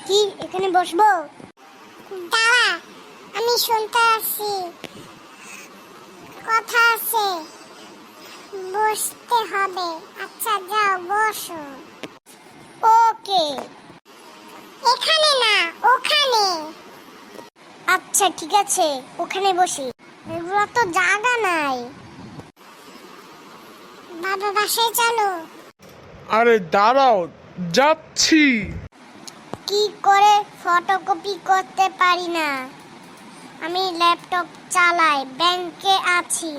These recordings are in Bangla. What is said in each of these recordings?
কি এখানে বসবো? দাঁড়া, আমি শুনতে আসছি। কথা আছে, বসতে হবে। আচ্ছা যাও বসো। ওকে। এখানে না, ওখানে। আচ্ছা ঠিক আছে, ওখানে বসি। এগুলো তো জায়গা নাই। বাবা বাসায় চলো। আরে দাঁড়াও, যাচ্ছি। কি করে ফটোকপি করতে পারি না, আমি ল্যাপটপ চালাই, ব্যাংকে আছি।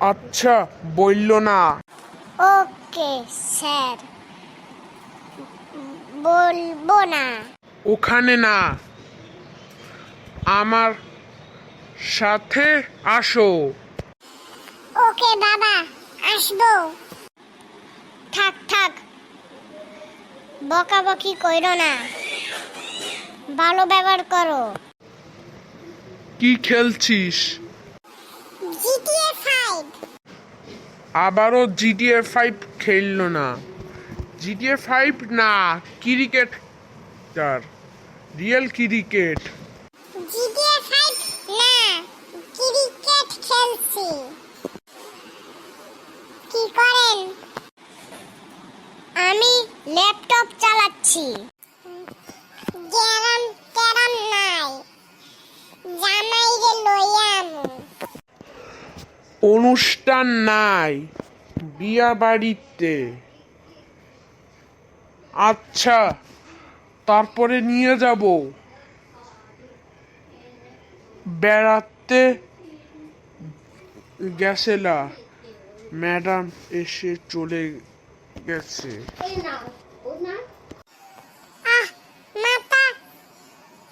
আচ্ছা বললো না। ওকে স্যার, বলবো না। ওখানে না, আমার সাথে আসো। ওকে বাবা, আসবো। থাক থাক, বকাবকি কইরো না, ভালো ব্যবহার করো। কি খেলছিস? জিটিএ 5। আবারও জিটিএ 5 খেললো না। জিটিএ 5 না, ক্রিকেট, রিয়েল ক্রিকেট। জিটিএ 5 না, ক্রিকেট খেলছি। কি করেন? আমি ল্যাপটপ চালাচ্ছি। গ্যারাম ট্যারাম নাই, জামাইরে লইয়াম। অনুষ্ঠান নাই, বিয়া বাড়িতে। আচ্ছা, তারপরে নিয়ে যাব। বেড়াতে গেছিলা, ম্যাডাম এসে চলে গেছে। আহ, মাথা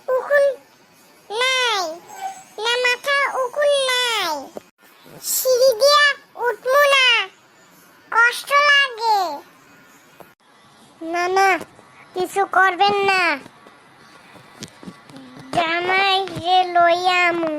উকুন নাই, না মাথা উকুন নাই। সিঁড়ি দিয়া উঠবো না, কষ্ট লাগে। না না, কিছু করবেন না, জামাই রে লইয়া আমু।